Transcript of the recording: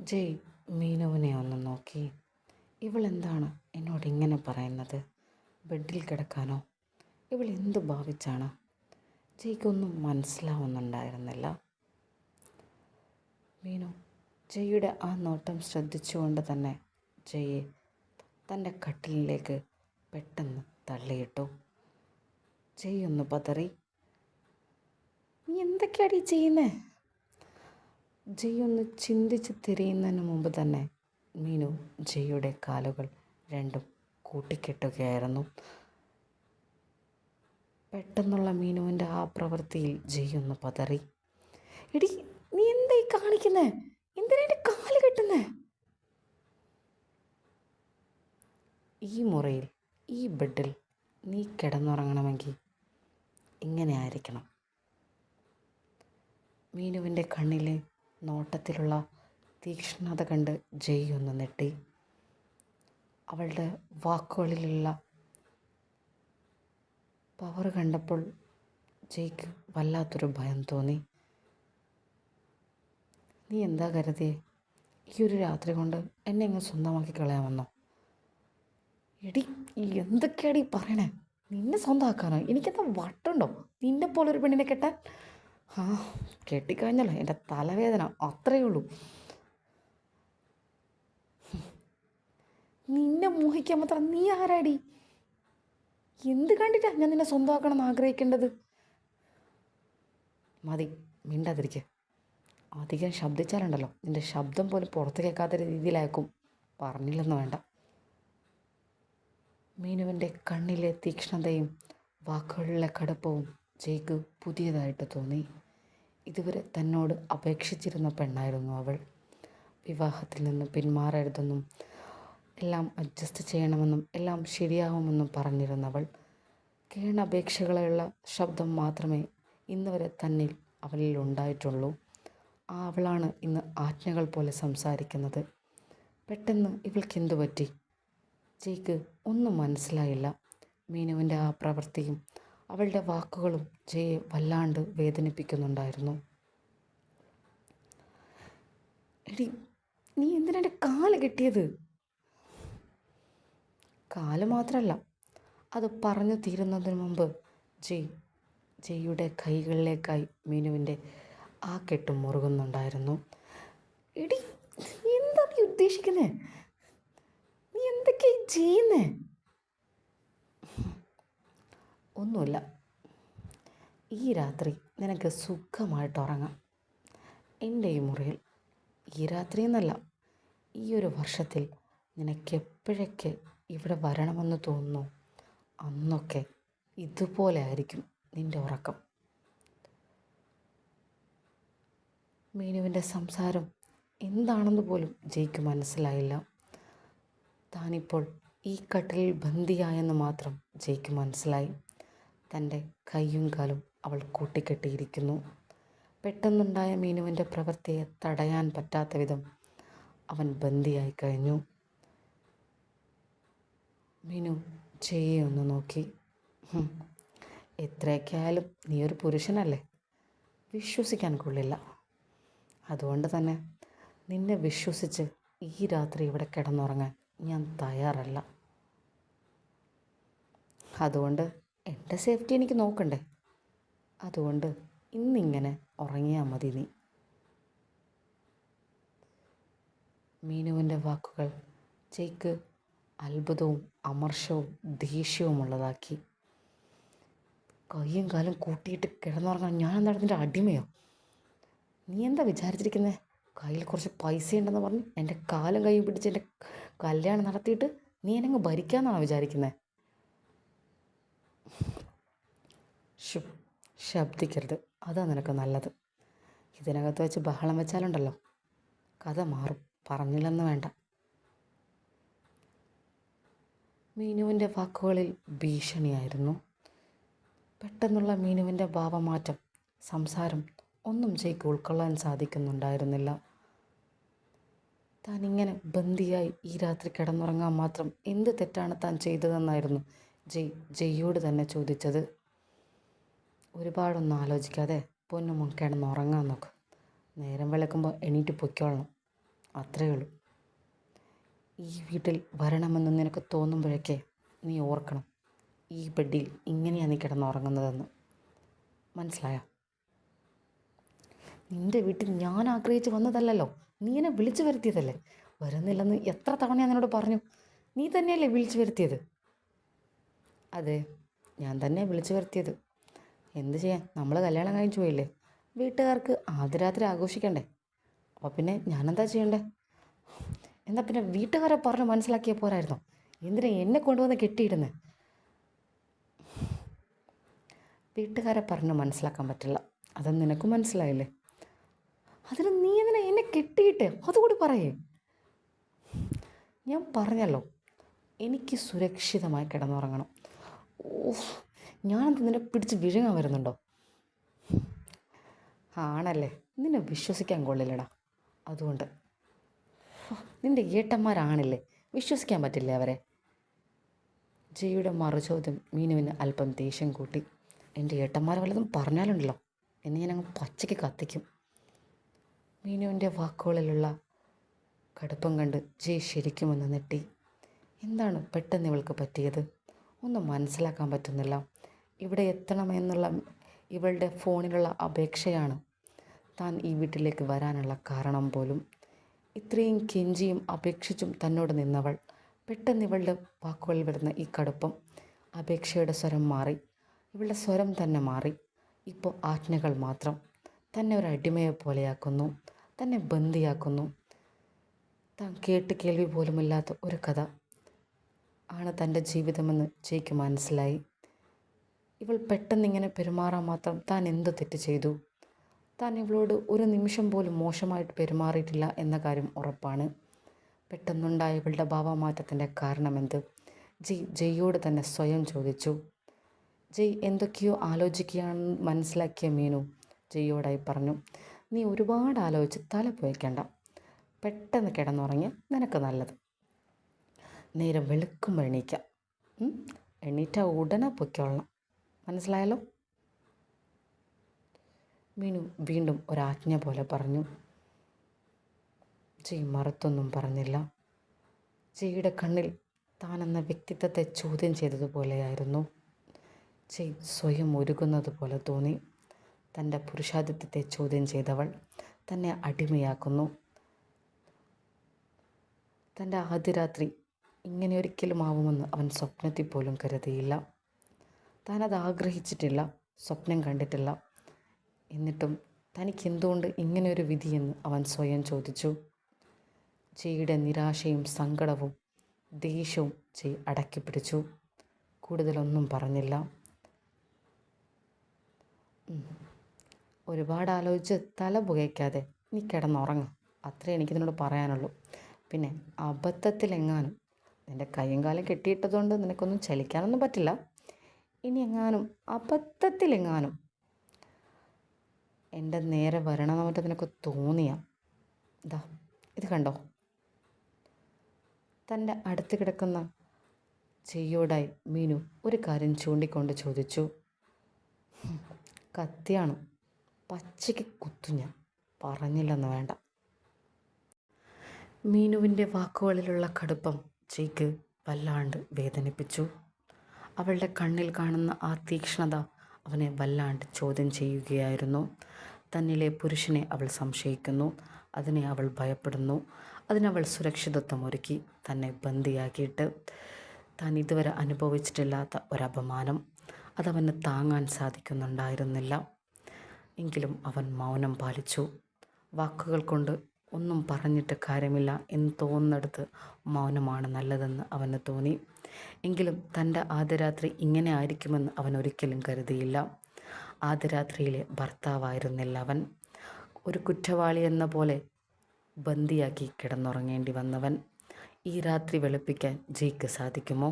ജയ് മീനുവിനെ ഒന്ന് നോക്കി. ഇവളെന്താണ് എന്നോട് ഇങ്ങനെ പറയുന്നത്? ബെഡിൽ കിടക്കാനോ? ഇവൾ എന്ത് ഭാവിച്ചാണ്? ജയ്ക്കൊന്നും മനസ്സിലാവുന്നുണ്ടായിരുന്നില്ല. മീനു ജയ്യുടെ ആ നോട്ടം ശ്രദ്ധിച്ചുകൊണ്ട് തന്നെ ജയ്യെ തൻ്റെ കട്ടിലിലേക്ക് പെട്ടെന്ന് തള്ളിയിട്ടു. ജയ് ഒന്ന് പതറി. നീ എന്തൊക്കെയാടി ചെയ്യുന്നേ? ജയ് ഒന്ന് ചിന്തിച്ച് തിരിയുന്നതിന് മുമ്പ് തന്നെ മീനു ജയ്യുടെ കാലുകൾ രണ്ടും കൂട്ടിക്കെട്ടുകയായിരുന്നു. പെട്ടെന്നുള്ള മീനുവിൻ്റെ ആ പ്രവൃത്തിയിൽ ജയ് ഒന്ന് പതറി. എടി, നീ എന്തായി കാണിക്കുന്നേ? എന്തിനാ എൻ്റെ കാല് കെട്ടുന്നേ? ഈ മുറിയിൽ, ഈ ബെഡിൽ നീ കിടന്നുറങ്ങണമെങ്കിൽ ഇങ്ങനെ ആയിരിക്കണം. മീനുവിൻ്റെ കണ്ണിലെ നോട്ടത്തിലുള്ള തീക്ഷ്ണത കണ്ട് ജയ് ഒന്ന് നെട്ടി. അവളുടെ വാക്കുകളിലുള്ള പവർ കണ്ടപ്പോൾ ജയ്ക്ക് വല്ലാത്തൊരു ഭയം തോന്നി. നീ എന്താ കരുതിയേ? ഈ ഒരു രാത്രി കൊണ്ട് എന്നെ ഇങ്ങ് സ്വന്തമാക്കി കളയാമെന്നോ? എടി, എന്തൊക്കെയാടി പറയണേ? നിന്നെ സ്വന്തമാക്കാനോ? എനിക്കെന്താ വട്ടുണ്ടോ നിന്നെ പോലൊരു പെണ്ണിനെ കെട്ടാൻ? ആ, കെട്ടിക്കഴിഞ്ഞല്ലോ എൻ്റെ തലവേദന, അത്രയേ ഉള്ളൂ. നിന്നെ മോഹിക്കാൻ മാത്രം നീ ആരാടി? എന്ത് കണ്ടിട്ടാ ഞാൻ നിന്നെ സ്വന്തമാക്കണം എന്ന് ആഗ്രഹിക്കേണ്ടത്? മതി, മിണ്ടാതിരിക്കുക. അധികം ശബ്ദിച്ചാലുണ്ടല്ലോ നിൻ്റെ ശബ്ദം പോലും പുറത്ത് കേൾക്കാത്ത രീതിയിലായിരിക്കും. പറഞ്ഞില്ലെന്ന് വേണ്ട. മീനുവിൻ്റെ കണ്ണിലെ തീക്ഷ്ണതയും വാക്കുകളിലെ കടുപ്പവും ജയ്ക്ക് പുതിയതായിട്ട് തോന്നി. ഇതുവരെ തന്നോട് അപേക്ഷിച്ചിരുന്ന പെണ്ണായിരുന്നു അവൾ. വിവാഹത്തിൽ നിന്ന് പിന്മാറരുതെന്നും എല്ലാം അഡ്ജസ്റ്റ് ചെയ്യണമെന്നും എല്ലാം ശരിയാവുമെന്നും പറഞ്ഞിരുന്നവൾ. കേണപേക്ഷകളുള്ള ശബ്ദം മാത്രമേ ഇന്ന് വരെ തന്നിൽ അവളിൽ ഉണ്ടായിട്ടുള്ളൂ. ആ അവളാണ് ഇന്ന് ആജ്ഞകൾ പോലെ സംസാരിക്കുന്നത്. പെട്ടെന്ന് ഇവൾക്കെന്തു പറ്റി? ജയ്ക്ക് ഒന്നും മനസ്സിലായില്ല. മീനുവിൻ്റെ ആ പ്രവൃത്തിയും അവളുടെ വാക്കുകളും ജയെ വല്ലാണ്ട് വേദനിപ്പിക്കുന്നുണ്ടായിരുന്നു. എടി, നീ എന്തിനാ എൻ്റെ കാല് കെട്ടിയത്? കാല് മാത്രമല്ല, അത് പറഞ്ഞു തീരുന്നതിന് മുമ്പ് ജയ്യുടെ കൈകളിലേക്കായി മീനുവിൻ്റെ ആ കെട്ടും മുറുകുന്നുണ്ടായിരുന്നു. എടി, എന്താ നീ ഉദ്ദേശിക്കുന്നേ? നീ എന്തൊക്കെയാ ചെയ്യുന്നേ? ഒന്നുമില്ല. ഈ രാത്രി നിനക്ക് സുഖമായിട്ട് ഉറങ്ങാം എൻ്റെ ഈ മുറിയിൽ. ഈ രാത്രി എന്നല്ല, ഈ ഒരു വർഷത്തിൽ നിനക്ക് എപ്പോഴൊക്കെ ഇവിടെ വരണമെന്ന് തോന്നുന്നു അന്നൊക്കെ ഇതുപോലെ ആയിരിക്കും നിൻ്റെ ഉറക്കം. മീനുവിൻ്റെ സംസാരം എന്താണെന്ന് പോലും ജയ്ക്ക് മനസ്സിലായില്ല. താനിപ്പോൾ ഈ കട്ടിലിൽ ബന്ദിയായെന്ന് മാത്രം ജയ്ക്ക് മനസ്സിലായി. തൻ്റെ കൈയും കാലും അവൾ കൂട്ടിക്കെട്ടിയിരിക്കുന്നു. പെട്ടെന്നുണ്ടായ മീനുവിൻ്റെ പ്രവൃത്തിയെ തടയാൻ പറ്റാത്ത വിധം അവൻ ബന്ദിയായി കഴിഞ്ഞു. മീനു ജയ്യെ ഒന്ന് നോക്കി. എത്രയൊക്കെ ആയാലും നീ ഒരു പുരുഷനല്ലേ, വിശ്വസിക്കാൻ കൊള്ളില്ല. അതുകൊണ്ട് തന്നെ നിന്നെ വിശ്വസിച്ച് ഈ രാത്രി ഇവിടെ കിടന്നുറങ്ങാൻ ഞാൻ തയ്യാറല്ല. അതുകൊണ്ട് എൻ്റെ സേഫ്റ്റി എനിക്ക് നോക്കണ്ടേ? അതുകൊണ്ട് ഇന്നിങ്ങനെ ഉറങ്ങിയാൽ മതി നീ. മീനുവിൻ്റെ വാക്കുകൾ ജയ്ക്ക് അത്ഭുതവും അമർഷവും ദേഷ്യവുമുള്ളതാക്കി. കൈയും കാലും കൂട്ടിയിട്ട് കിടന്നുറങ്ങാൻ ഞാൻ എന്താണ് നിൻ്റെ അടിമയോ? നീ എന്താ വിചാരിച്ചിരിക്കുന്നത്? കയ്യിൽ കുറച്ച് പൈസ ഉണ്ടെന്ന് പറഞ്ഞ് എൻ്റെ കാലും കൈയും പിടിച്ച് എൻ്റെ കല്യാണം നടത്തിയിട്ട് നീ എന്നെ ഭരിക്കാമെന്നാണോ വിചാരിക്കുന്നത്? ശബ്ദിക്കരുത്, അതാ നിനക്ക് നല്ലത്. ഇതിനകത്ത് വെച്ച് ബഹളം വെച്ചാലുണ്ടല്ലോ കഥ മാറും. പറഞ്ഞില്ലെന്ന് വേണ്ട. മീനുവിൻ്റെ വാക്കുകളിൽ ഭീഷണിയായിരുന്നു. പെട്ടെന്നുള്ള മീനുവിൻ്റെ ഭാവമാറ്റം, സംസാരം ഒന്നും ജയ്ക്ക് ഉൾക്കൊള്ളാൻ സാധിക്കുന്നുണ്ടായിരുന്നില്ല. താൻ ഇങ്ങനെ ബന്ദിയായി ഈ രാത്രി കിടന്നുറങ്ങാൻ മാത്രം എന്ത് തെറ്റാണ് താൻ ചെയ്തതെന്നായിരുന്നു ജയ്യോട് തന്നെ ചോദിച്ചത്. ഒരുപാടൊന്നും ആലോചിക്കാതെ പൊന്നുമോൻ കിടന്നുറങ്ങാൻ നോക്ക്. നേരം വെളുക്കുമ്പോൾ എണീറ്റ് പൊയ്ക്കോളണം. അത്രയേ ഉള്ളൂ. ഈ വീട്ടിൽ വരണമെന്ന് നിനക്ക് തോന്നുമ്പോഴൊക്കെ നീ ഓർക്കണം, ഈ ബെഡിൽ ഇങ്ങനെയാണ് നീ കിടന്നുറങ്ങുന്നതെന്ന്. മനസ്സിലായോ? നിൻ്റെ വീട്ടിൽ ഞാൻ ആഗ്രഹിച്ച് വന്നതല്ലല്ലോ, നീ എന്നെ വിളിച്ചു വരുത്തിയതല്ലേ. വരുന്നില്ലെന്ന് എത്ര തവണ ഞാൻ നിന്നോട് പറഞ്ഞു? നീ തന്നെയല്ലേ വിളിച്ചു വരുത്തിയത്? അതെ, ഞാൻ തന്നെ വിളിച്ചു വരുത്തിയത്. എന്ത് ചെയ്യാൻ, നമ്മൾ കല്യാണം കഴിച്ചു പോയില്ലേ. വീട്ടുകാർക്ക് ആദ്യ രാത്രി ആഘോഷിക്കണ്ടേ. അപ്പോൾ പിന്നെ ഞാനെന്താ ചെയ്യണ്ടേ? എന്നാൽ പിന്നെ വീട്ടുകാരെ പറഞ്ഞ് മനസ്സിലാക്കിയ പോരായിരുന്നോ? എന്തിനാ എന്നെ കൊണ്ടുവന്ന് കെട്ടിയിടുന്നേ? വീട്ടുകാരെ പറഞ്ഞ് മനസ്സിലാക്കാൻ പറ്റില്ല, അത് നിനക്ക് മനസ്സിലായില്ലേ. അതിന് നീ എന്തിനാ എന്നെ കെട്ടിയിട്ട്? അതുകൂടി പറയേ. ഞാൻ പറഞ്ഞല്ലോ, എനിക്ക് സുരക്ഷിതമായി കിടന്നുറങ്ങണം. ഓഹ്, ഞാനെന്ത് നിന്നെ പിടിച്ച് വിഴുങ്ങാൻ വരുന്നുണ്ടോ? ആണല്ലേ, നിന്നെ വിശ്വസിക്കാൻ കൊള്ളില്ലടാ. അതുകൊണ്ട് നിൻ്റെ ഏട്ടന്മാരാണില്ലേ, വിശ്വസിക്കാൻ പറ്റില്ലേ അവരെ? ജയുടെ മറുചോദ്യം മീനുവിന് അല്പം ദേഷ്യം കൂട്ടി. എൻ്റെ ഏട്ടന്മാരെ വല്ലതും പറഞ്ഞാലുണ്ടല്ലോ, എന്നെ ഞാനങ്ങ് പച്ചയ്ക്ക് കത്തിക്കും. മീനുവിൻ്റെ വാക്കുകളിലുള്ള കടുപ്പം കണ്ട് ജയ് ശരിക്കുമൊന്ന് നെട്ടി. എന്താണ് പെട്ടെന്ന് ഇവൾക്ക് പറ്റിയത്? ഒന്നും മനസ്സിലാക്കാൻ പറ്റുന്നില്ല. ഇവിടെ എത്തണമെന്നുള്ള ഇവളുടെ ഫോണിലുള്ള അപേക്ഷയാണ് താൻ ഈ വീട്ടിലേക്ക് വരാനുള്ള കാരണം പോലും. ഇത്രയും കെഞ്ചിയും അപേക്ഷിച്ചും തന്നോട് നിന്നവൾ, പെട്ടെന്ന് ഇവളുടെ വാക്കുകളിൽ വരുന്ന ഈ കടുപ്പം, അപേക്ഷയുടെ സ്വരം മാറി, ഇവളുടെ സ്വരം തന്നെ മാറി. ഇപ്പോൾ ആജ്ഞകൾ മാത്രം. തന്നെ ഒരു അടിമയെ പോലെയാക്കുന്നു, തന്നെ ബന്ദിയാക്കുന്നു. താൻ കേട്ട് കേൾവി പോലുമില്ലാത്ത ഒരു കഥ ആണ് തൻ്റെ ജീവിതമെന്ന് ജയ്ക്ക് മനസ്സിലായി. ഇവൾ പെട്ടെന്നിങ്ങനെ പെരുമാറാൻ മാത്രം താൻ എന്ത് തെറ്റ് ചെയ്തു? താൻ ഇവളോട് ഒരു നിമിഷം പോലും മോശമായിട്ട് പെരുമാറിയിട്ടില്ല എന്ന കാര്യം ഉറപ്പാണ്. പെട്ടെന്നുണ്ടായ ഇവളുടെ ഭാവമാറ്റത്തിൻ്റെ കാരണമെന്ത്? ജയ്യോട് തന്നെ സ്വയം ചോദിച്ചു. ജയ് എന്തൊക്കെയോ ആലോചിക്കുകയാണെന്ന് മനസ്സിലാക്കിയ മീനു ജയ്യോടായി പറഞ്ഞു, നീ ഒരുപാട് ആലോചിച്ച് തല പോയിക്കേണ്ട. പെട്ടെന്ന് കിടന്നുറങ്ങി നിനക്ക് നല്ലത്. നേരെ വെളുക്കുമ്പോൾ എണീക്കാം. എണീറ്റാൽ ഉടനെ പൊയ്ക്കൊള്ളണം. മനസ്സിലായല്ലോ? മീനു വീണ്ടും ഒരാജ്ഞ പോലെ പറഞ്ഞു. ജയ് മറുത്തൊന്നും പറഞ്ഞില്ല. ജയ്യുടെ കണ്ണിൽ താനെന്ന വ്യക്തിത്വത്തെ ചോദ്യം ചെയ്തതുപോലെയായിരുന്നു. ജയ് സ്വയം ഒരുങ്ങുന്നത് പോലെ തോന്നി. തൻ്റെ പുരുഷാധിത്വത്തെ ചോദ്യം ചെയ്തവൾ തന്നെ അടിമയാക്കുന്നു. തൻ്റെ ആദ്യ രാത്രി ഇങ്ങനെ ഒരിക്കലും ആവുമെന്ന് അവൻ സ്വപ്നത്തിൽ പോലും കരുതിയില്ല. താനത് ആഗ്രഹിച്ചിട്ടില്ല, സ്വപ്നം കണ്ടിട്ടില്ല. എന്നിട്ടും തനിക്ക് എന്തുകൊണ്ട് ഇങ്ങനെയൊരു വിധിയെന്ന് അവൻ സ്വയം ചോദിച്ചു. ജയ്യുടെ നിരാശയും സങ്കടവും ദേഷ്യവും ജയ് അടക്കി പിടിച്ചു. കൂടുതലൊന്നും പറഞ്ഞില്ല. ഒരുപാട് ആലോചിച്ച് തല പുകയ്ക്കാതെ നീ കിടന്നുറങ്ങും. അത്രേ എനിക്ക് നിന്നോട് പറയാനുള്ളൂ. പിന്നെ അബദ്ധത്തിലെങ്ങാനും നിൻ്റെ കൈയും കാലം കെട്ടിയിട്ടതുകൊണ്ട് നിനക്കൊന്നും ചലിക്കാനൊന്നും പറ്റില്ല. ഇനി എങ്ങാനും അബദ്ധത്തിലെങ്ങാനും എൻ്റെ നേരെ വരണമെന്ന് മറ്റോ നിനക്ക് തോന്നിയാ, ഇതാ ഇത് കണ്ടോ. തൻ്റെ അടുത്ത് കിടക്കുന്ന ജയ്യോടായി മീനു ഒരു കാര്യം ചൂണ്ടിക്കൊണ്ട് ചോദിച്ചു. കത്തിയാണ്, പച്ചയ്ക്ക് കുത്തു ഞാൻ, പറഞ്ഞില്ലെന്ന് വേണ്ട. മീനുവിൻ്റെ വാക്കുകളിലുള്ള കടുപ്പം ജയ്ക്ക് വല്ലാണ്ട് വേദനിപ്പിച്ചു. അവളുടെ കണ്ണിൽ കാണുന്ന ആ തീക്ഷ്ണത അവനെ വല്ലാണ്ട് ചോദ്യം ചെയ്യുകയായിരുന്നു. തന്നിലെ പുരുഷനെ അവൾ സംശയിക്കുന്നു, അതിനെ അവൾ ഭയപ്പെടുന്നു. അതിനവൾ സുരക്ഷിതത്വം ഒരുക്കി, തന്നെ ബന്ദിയാക്കിയിട്ട്. താൻ ഇതുവരെ അനുഭവിച്ചിട്ടില്ലാത്ത ഒരപമാനം അതവന് താങ്ങാൻ സാധിക്കുന്നുണ്ടായിരുന്നില്ല. എങ്കിലും അവൻ മൗനം പാലിച്ചു. വാക്കുകൾ കൊണ്ട് ഒന്നും പറഞ്ഞിട്ട് കാര്യമില്ല എന്ന് തോന്നുന്നിടത്ത് മൗനമാണ് നല്ലതെന്ന് അവന് തോന്നി. എങ്കിലും തൻ്റെ ആദ്യ രാത്രി ഇങ്ങനെ ആയിരിക്കുമെന്ന് അവൻ ഒരിക്കലും കരുതിയില്ല. ആദ്യ രാത്രിയിലെ ഭർത്താവായിരുന്നില്ല അവൻ. ഒരു കുറ്റവാളി എന്ന പോലെ ബന്ദിയാക്കി കിടന്നുറങ്ങേണ്ടി വന്നവൻ. ഈ രാത്രി വെളുപ്പിക്കാൻ ജയ്ക്ക് സാധിക്കുമോ?